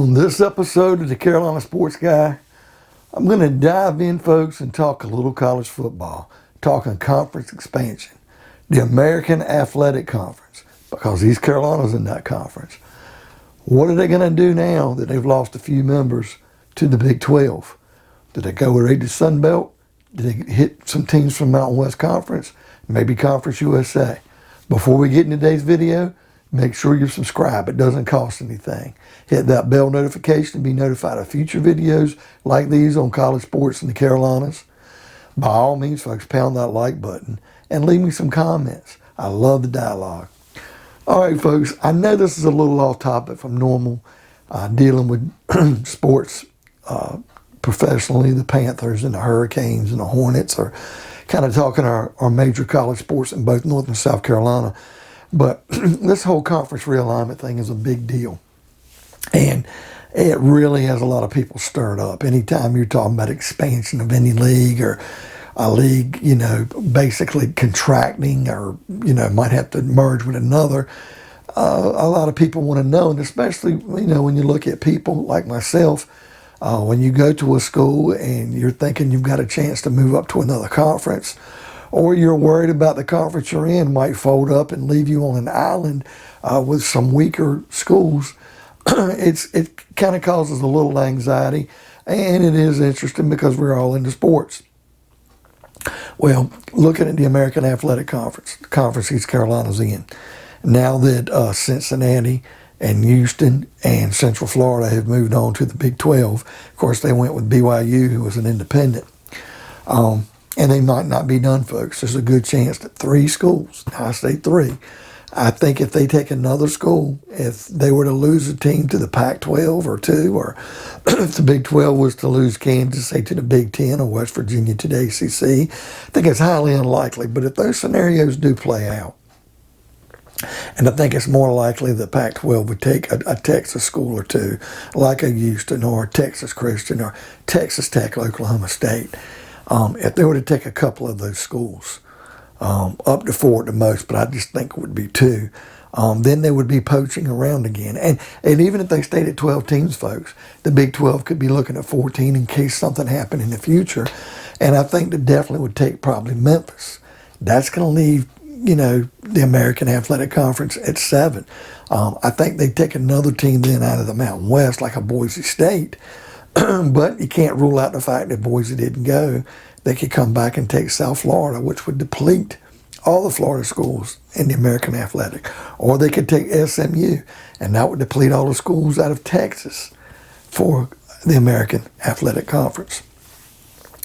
On this episode of the Carolina Sports Guy, I'm going to dive in, folks, and talk a little college football, talking conference expansion, the American Athletic Conference, because East Carolina's in that conference. What are they going to do now that they've lost a few members to the Big 12? Do they go raid the Sun Belt? Do they hit some teams from Mountain West Conference? Maybe Conference USA? Before we get into today's video, make sure you're subscribed. It doesn't cost anything. Hit that bell notification to be notified of future videos like these on college sports in the Carolinas. By all means, folks, pound that like button and leave me some comments. I love the dialogue. All right, folks, I know this is a little off topic from normal, dealing with sports professionally. The Panthers and the Hurricanes and the Hornets are kind of talking our major college sports in both North and South Carolina. But this whole conference realignment thing is a big deal. And it really has a lot of people stirred up. Anytime you're talking about expansion of any league or a league, basically contracting or, might have to merge with another, a lot of people want to know. And especially, when you look at people like myself, when you go to a school and you're thinking you've got a chance to move up to another conference, or you're worried about the conference you're in might fold up and leave you on an island with some weaker schools, it kind of causes a little anxiety, and it is interesting because we're all into sports. Well, looking at the American Athletic Conference, the conference East Carolina's in, now that Cincinnati and Houston and Central Florida have moved on to the Big 12, of course they went with BYU, who was an independent. And they might not be done, folks. There's a good chance that 3 schools, now I say 3, I think if they take another school, if they were to lose a team to the Pac-12 or 2, or if the Big 12 was to lose Kansas, say, to the Big 10 or West Virginia to the ACC, I think it's highly unlikely. But if those scenarios do play out, and I think it's more likely the Pac-12 would take a Texas school or 2, like a Houston or a Texas Christian or Texas Tech, Oklahoma State. If they were to take a couple of those schools, up to 4 at the most, but I just think it would be 2, then they would be poaching around again. And even if they stayed at 12 teams, folks, the Big 12 could be looking at 14 in case something happened in the future. And I think that definitely would take probably Memphis. That's going to leave, the American Athletic Conference at 7. I think they'd take another team then out of the Mountain West, like a Boise State. But you can't rule out the fact that Boise didn't go. They could come back and take South Florida, which would deplete all the Florida schools in the American Athletic. Or they could take SMU, and that would deplete all the schools out of Texas for the American Athletic Conference.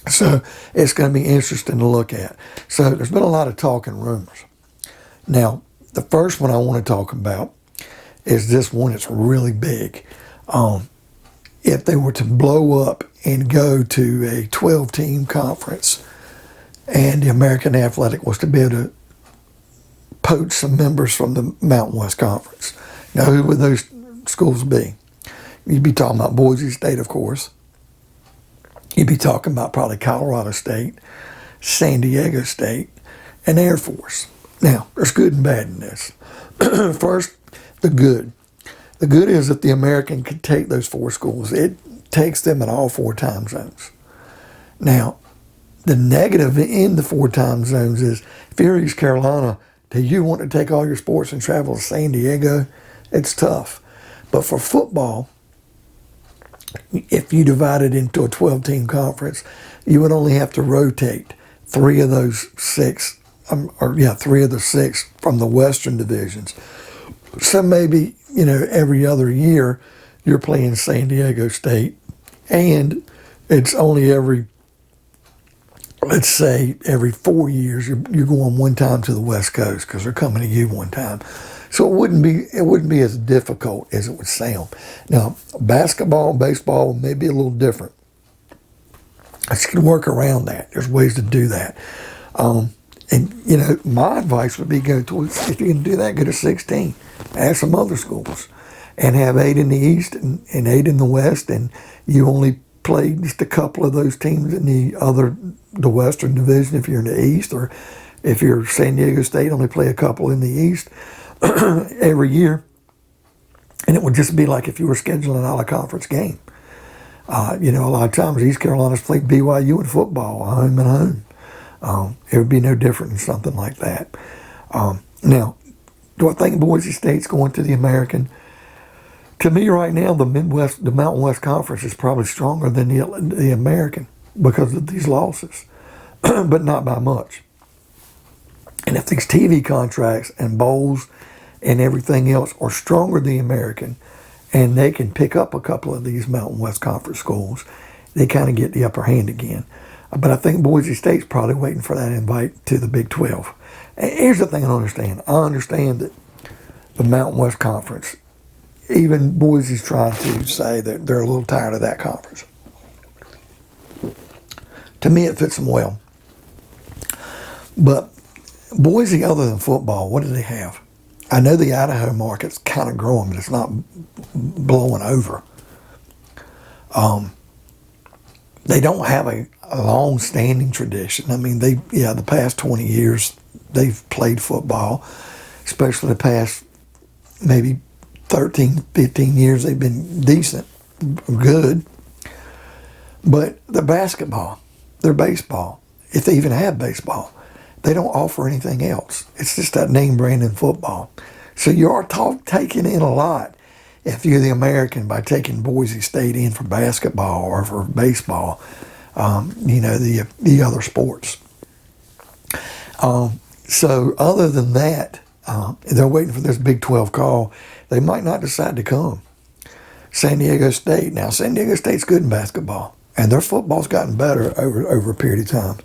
So it's going to be interesting to look at. So there's been a lot of talk and rumors. Now, the first one I want to talk about is this one that's really big. If they were to blow up and go to a 12-team conference and the American Athletic was to be able to poach some members from the Mountain West Conference. Now, who would those schools be? You'd be talking about Boise State, of course. You'd be talking about probably Colorado State, San Diego State, and Air Force. Now, there's good and bad in this. First, the good. The good is that the American could take those 4 schools. It takes them in all 4 time zones. Now, the negative in the 4 time zones is, if you're East Carolina, do you want to take all your sports and travel to San Diego? It's tough. But for football, if you divide it into a 12-team conference, you would only have to rotate 3 of those 6, 3 of the 6 from the Western divisions. So maybe, every other year you're playing San Diego State, and it's only every 4 years you're going one time to the West Coast because they're coming to you one time. So it wouldn't be as difficult as it would sound. Now, basketball and baseball may be a little different. I can work around that. There's ways to do that. And my advice would be if you can do that, go to 16. Add some other schools and have 8 in the East and 8 in the West, and you only play just a couple of those teams in the Western Division if you're in the East, or if you're San Diego State, only play a couple in the East every year. And it would just be like if you were scheduling an out-of-conference game. A lot of times East Carolina's played BYU in football, home and home. It would be no different than something like that. Now, do I think Boise State's going to the American? To me right now, the Mountain West Conference is probably stronger than the American because of these losses, but not by much. And if these TV contracts and bowls and everything else are stronger than the American, and they can pick up a couple of these Mountain West Conference schools, they kind of get the upper hand again. But I think Boise State's probably waiting for that invite to the Big 12. And here's the thing I don't understand. I understand that the Mountain West Conference, even Boise's trying to say that they're a little tired of that conference. To me, it fits them well. But Boise, other than football, what do they have? I know the Idaho market's kind of growing, but it's not blowing over. They don't have a long-standing tradition. I mean, the past 20 years, they've played football, especially the past maybe 13, 15 years, they've been decent, good. But their basketball, their baseball, if they even have baseball, they don't offer anything else. It's just that name brand in football. So you are taking in a lot if you're the American by taking Boise State in for basketball or for baseball, the other sports. So other than that, they're waiting for this Big 12 call. They might not decide to come. San Diego State. Now, San Diego State's good in basketball, and their football's gotten better over a period of time.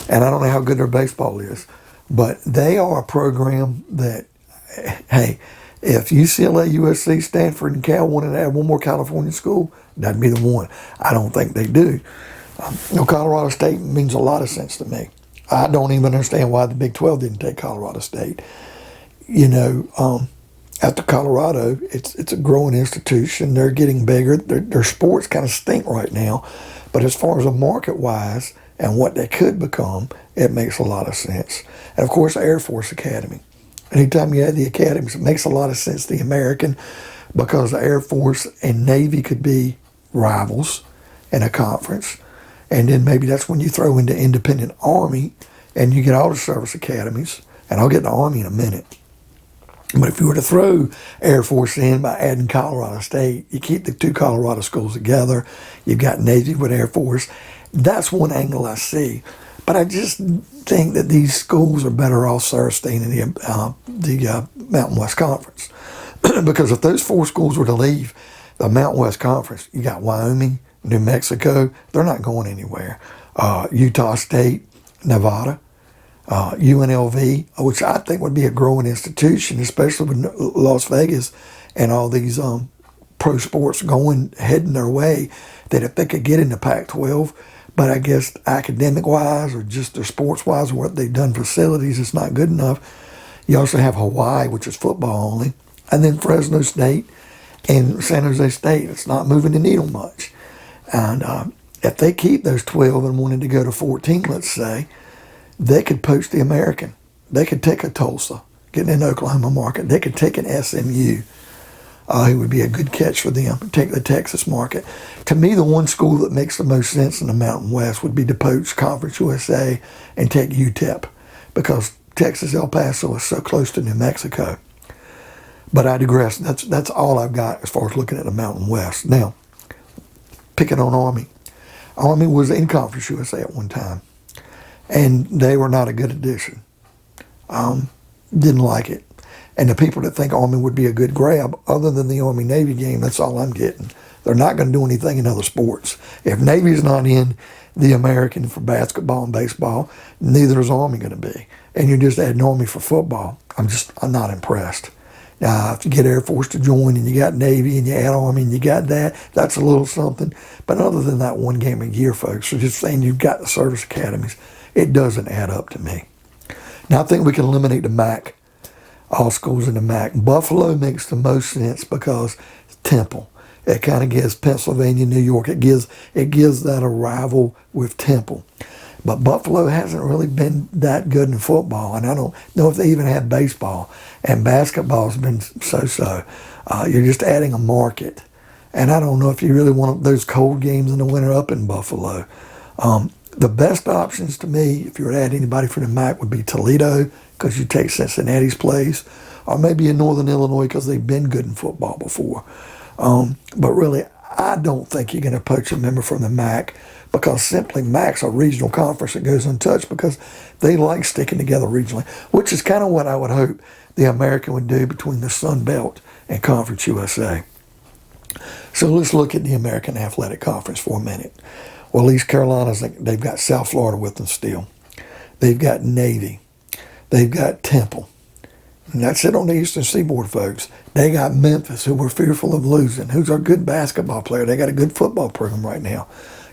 And I don't know how good their baseball is, but they are a program that, hey, if UCLA, USC, Stanford, and Cal wanted to add one more California school, that'd be the one. I don't think they do. Colorado State means a lot of sense to me. I don't even understand why the Big 12 didn't take Colorado State. After Colorado, it's a growing institution. They're getting bigger. Their sports kind of stink right now. But as far as a market-wise and what they could become, it makes a lot of sense. And, of course, Air Force Academy. Anytime you add the academies, it makes a lot of sense, the American, because the Air Force and Navy could be rivals in a conference. And then maybe that's when you throw into independent Army and you get all the service academies. And I'll get to Army in a minute. But if you were to throw Air Force in by adding Colorado State, you keep the two Colorado schools together. You've got Navy with Air Force. That's one angle I see. But I just think that these schools are better off staying in the Mountain West Conference. Because if those four schools were to leave the Mountain West Conference, you got Wyoming, New Mexico, they're not going anywhere. Utah State, Nevada, UNLV, which I think would be a growing institution, especially with Las Vegas and all these pro sports heading their way, that if they could get into Pac-12, but I guess academic-wise or just their sports-wise or what they've done facilities, it's not good enough. You also have Hawaii, which is football only, and then Fresno State and San Jose State. It's not moving the needle much. And if they keep those 12 and wanted to go to 14, let's say, they could poach the American. They could take a Tulsa, getting in the Oklahoma market. They could take an SMU. It would be a good catch for them. Take the Texas market. To me, the one school that makes the most sense in the Mountain West would be to poach Conference USA and take UTEP, because Texas El Paso is so close to New Mexico. But I digress. That's all I've got as far as looking at the Mountain West. Now, picking on Army. Army was in Conference USA at one time, and they were not a good addition. Didn't like it. And the people that think Army would be a good grab, other than the Army-Navy game, that's all I'm getting. They're not going to do anything in other sports. If Navy's not in the American for basketball and baseball, neither is Army going to be. And you're just adding Army for football. I'm not impressed. Now, if you get Air Force to join and you got Navy and you add Army and you got that, that's a little something. But other than that one game a year, folks, so just saying you've got the service academies, it doesn't add up to me. Now, I think we can eliminate the MAC. All schools in the MAC. Buffalo makes the most sense because Temple. It kind of gives Pennsylvania, New York. It gives that a rival with Temple. But Buffalo hasn't really been that good in football, and I don't know if they even have baseball. And basketball's been so-so. You're just adding a market. And I don't know if you really want those cold games in the winter up in Buffalo. The best options to me, if you were to add anybody for the MAC, would be Toledo, because you take Cincinnati's place, or maybe in Northern Illinois because they've been good in football before. But really, I don't think you're going to poach a member from the MAC, because simply MAC's a regional conference that goes untouched because they like sticking together regionally, which is kind of what I would hope the American would do between the Sun Belt and Conference USA. So let's look at the American Athletic Conference for a minute. Well, East Carolina's, they've got South Florida with them still. They've got Navy. They've got Temple. And that's it on the Eastern Seaboard, folks. They got Memphis, who we're fearful of losing, who's our good basketball player. They got a good football program right now.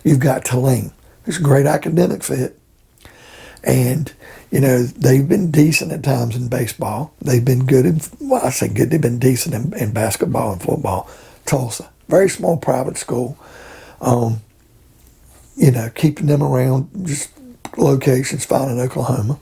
You've got Tulane, who's a great academic fit. And, you know, they've been decent at times in baseball. They've been good in, well, I say good, they've been decent in basketball and football. Tulsa, very small private school. You know, keeping them around just locations found in Oklahoma,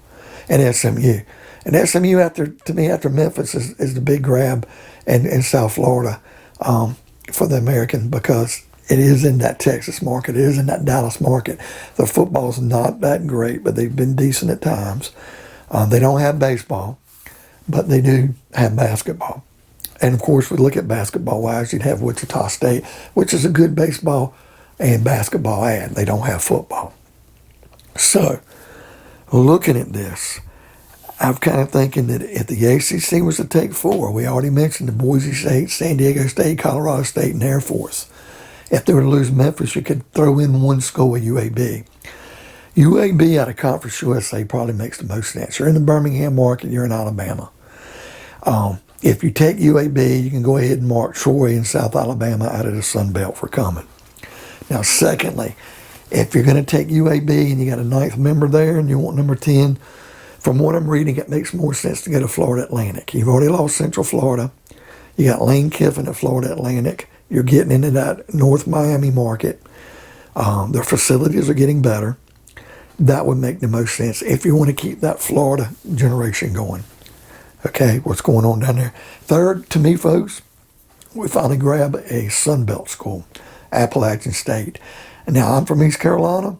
and SMU. And SMU, to me, after Memphis, is the big grab in South Florida for the American, because it is in that Texas market. It is in that Dallas market. The football's not that great, but they've been decent at times. They don't have baseball, but they do have basketball. And, of course, we look at basketball-wise, you'd have Wichita State, which is a good baseball and basketball ad. They don't have football. So, looking at this, I'm kind of thinking that if the ACC was to take four, we already mentioned the Boise State, San Diego State, Colorado State, and Air Force. If they were to lose Memphis, you could throw in one school with UAB. UAB out of Conference USA probably makes the most sense. You're in the Birmingham market, you're in Alabama. If you take UAB, you can go ahead and mark Troy in South Alabama out of the Sun Belt for coming. Now, secondly, if you're going to take UAB and you got a ninth member there and you want number 10, from what I'm reading, it makes more sense to go to Florida Atlantic. You've already lost Central Florida. You got Lane Kiffin at Florida Atlantic. You're getting into that North Miami market. Their facilities are getting better. That would make the most sense if you want to keep that Florida generation going. Okay, what's going on down there? Third, to me, folks, we finally grab a Sun Belt school, Appalachian State. And now, I'm from East Carolina.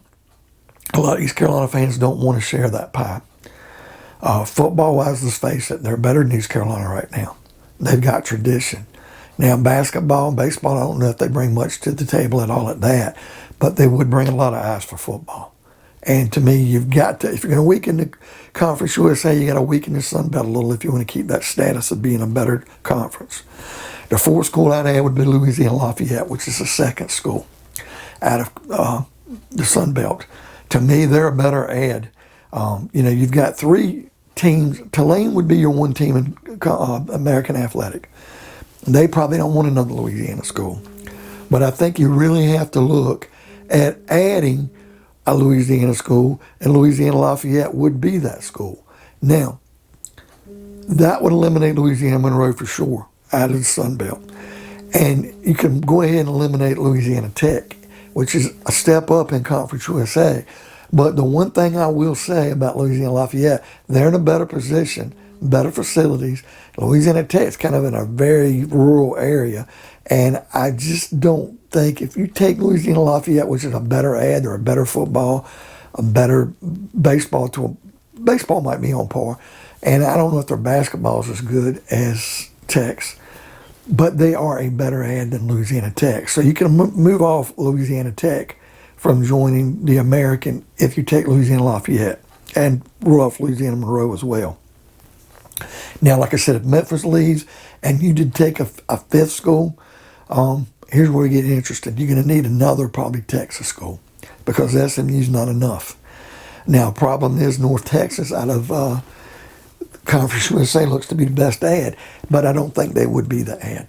A lot of East Carolina fans don't want to share that pie. Football-wise, let's face it, they're better than East Carolina right now. They've got tradition. Now, basketball and baseball, I don't know if they bring much to the table at all at that, but they would bring a lot of eyes for football. And to me, you've got to, if you're going to weaken the Conference USA, you got to weaken the Sun Belt a little if you want to keep that status of being a better conference. The fourth school I'd add would be Louisiana Lafayette, which is the second school out of the Sun Belt. To me, they're a better ad. You know, you've got three teams. Tulane would be your one team in American Athletic. They probably don't want another Louisiana school. But I think you really have to look at adding a Louisiana school, and Louisiana Lafayette would be that school. Now, that would eliminate Louisiana Monroe for sure out of the Sun Belt. And you can go ahead and eliminate Louisiana Tech, which is a step up in Conference USA. But the one thing I will say about Louisiana Lafayette, they're in a better position, better facilities. Louisiana Tech's kind of in a very rural area. And I just don't think if you take Louisiana Lafayette, which is a better ad or a better football, a better baseball, baseball might be on par. And I don't know if their basketball is as good as Tech's, but they are a better ad than Louisiana Tech. So you can move off Louisiana Tech from joining the American if you take Louisiana Lafayette, and rule off Louisiana Monroe as well. Now, like I said, if Memphis leaves and you did take a fifth school, here's where we get interested. You're going to need another probably Texas school because SMU's not enough. Now, problem is North Texas out of Conference USA looks to be the best ad, but I don't think they would be the ad.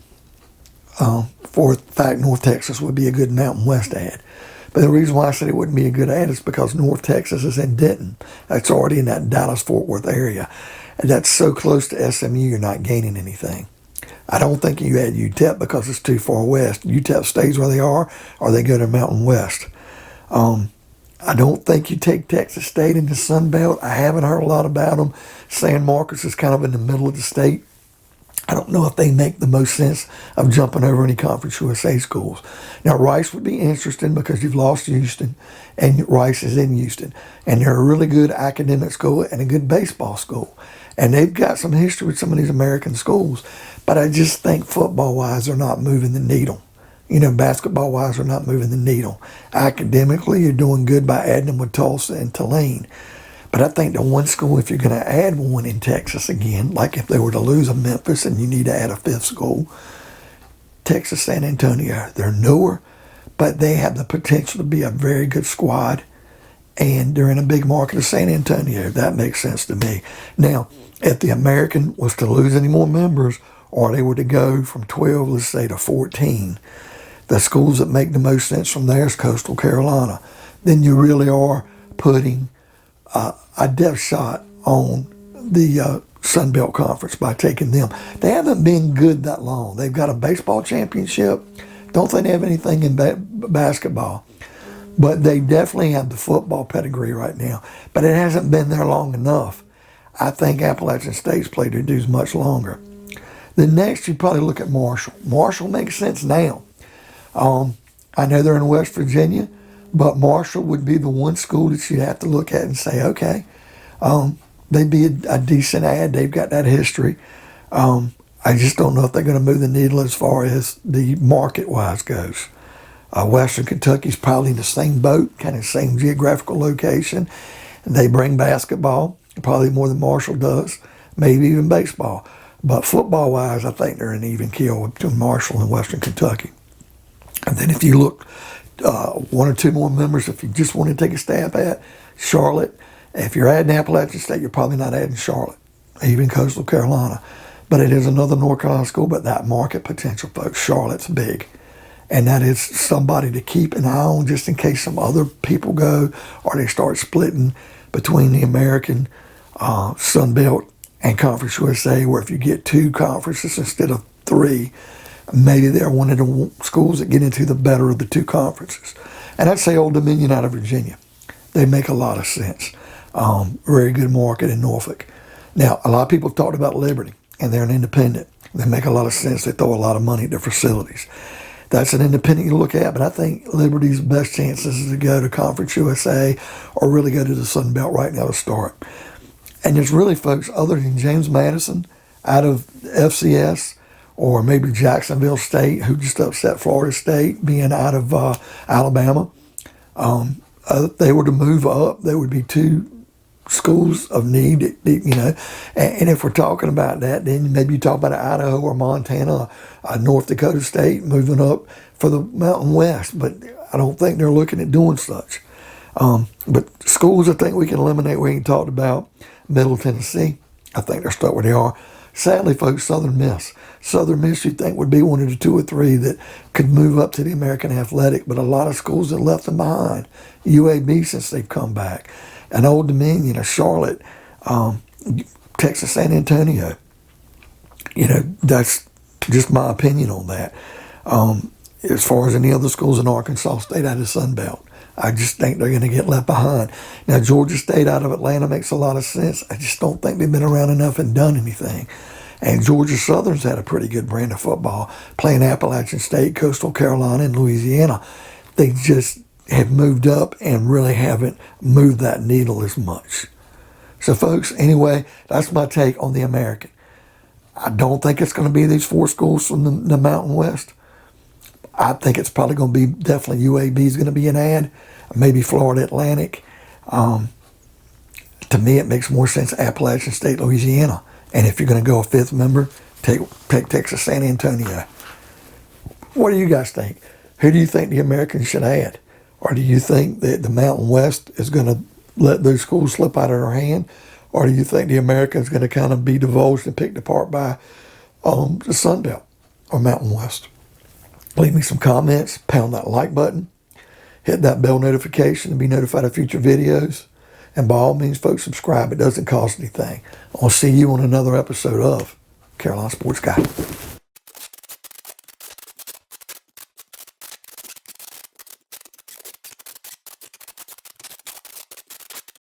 For a fact, North Texas would be a good Mountain West ad. But the reason why I said it wouldn't be a good ad is because North Texas is in Denton. It's already in that Dallas-Fort Worth area. And that's so close to SMU, you're not gaining anything. I don't think you add UTEP because it's too far west. UTEP stays where they are, or they go to Mountain West. I don't think you take Texas State into Sun Belt. I haven't heard a lot about them. San Marcos is kind of in the middle of the state. I don't know if they make the most sense of jumping over any Conference USA schools. Now, Rice would be interesting because you've lost Houston, and Rice is in Houston. And they're a really good academic school and a good baseball school. And they've got some history with some of these American schools. But I just think football-wise, they're not moving the needle. You know, basketball-wise, they're not moving the needle. Academically, you're doing good by adding them with Tulsa and Tulane. But I think the one school, if you're going to add one in Texas again, like if they were to lose a Memphis and you need to add a fifth school, Texas San Antonio, they're newer, but they have the potential to be a very good squad. And they're in a big market of San Antonio. That makes sense to me. Now, if the American was to lose any more members, or they were to go from 12, let's say, to 14, the schools that make the most sense from there is Coastal Carolina. Then you really are putting a depth shot on the Sun Belt Conference by taking them. They haven't been good that long. They've got a baseball championship. Don't think they have anything in basketball. But they definitely have the football pedigree right now. But it hasn't been there long enough. I think Appalachian State's played their dues much longer. Then next, you probably look at Marshall. Marshall makes sense now. I know they're in West Virginia, but Marshall would be the one school that you'd have to look at and say, okay, they'd be a decent ad. They've got that history. I just don't know if they're going to move the needle as far as the market-wise goes. Western Kentucky's probably in the same boat, kind of same geographical location. They bring basketball, probably more than Marshall does, maybe even baseball. But football-wise, I think they're an even keel between Marshall and Western Kentucky. And then if you look one or two more members, if you just want to take a stab at Charlotte, if you're adding Appalachian State, you're probably not adding Charlotte, even Coastal Carolina. But it is another North Carolina school, but that market potential, folks, Charlotte's big. And that is somebody to keep an eye on just in case some other people go or they start splitting between the American Sun Belt and Conference USA, where if you get two conferences instead of three, maybe they're one of the schools that get into the better of the two conferences. And I'd say Old Dominion out of Virginia. They make a lot of sense. Very good market in Norfolk. Now, a lot of people have talked about Liberty, and they're an independent. They make a lot of sense. They throw a lot of money at their facilities. That's an independent you look at, but I think Liberty's best chances is to go to Conference USA or really go to the Sun Belt right now to start. And there's really folks other than James Madison out of FCS or maybe Jacksonville State, who just upset Florida State being out of Alabama. If they were to move up, there would be two schools of need, you know. And if we're talking about that, then maybe you talk about Idaho or Montana, North Dakota State moving up for the Mountain West. But I don't think they're looking at doing such. But schools I think we can eliminate, we ain't talked about. Middle Tennessee, I think they'll start where they are. Sadly, folks, Southern Miss. Southern Miss, you think, would be one of the two or three that could move up to the American Athletic, but a lot of schools have left them behind. UAB since they've come back. And Old Dominion, or Charlotte, Texas San Antonio. You know, that's just my opinion on that. As far as any other schools in Arkansas State out of the Sun Belt, I just think they're going to get left behind. Now, Georgia State out of Atlanta makes a lot of sense. I just don't think they've been around enough and done anything. And Georgia Southern's had a pretty good brand of football, playing Appalachian State, Coastal Carolina, and Louisiana. They just have moved up and really haven't moved that needle as much. So, folks, anyway, that's my take on the American. I don't think it's going to be these four schools from the Mountain West. I think it's probably going to be definitely UAB is going to be an ad, maybe Florida Atlantic. To me, it makes more sense Appalachian State, Louisiana. And if you're going to go a fifth member, take Texas San Antonio. What do you guys think? Who do you think the Americans should add? Or do you think that the Mountain West is going to let those schools slip out of their hand? Or do you think the Americans going to kind of be divulged and picked apart by the Sun Belt or Mountain West? Leave me some comments, pound that like button, hit that bell notification to be notified of future videos. And by all means, folks, subscribe. It doesn't cost anything. I'll see you on another episode of Carolina Sports Guy.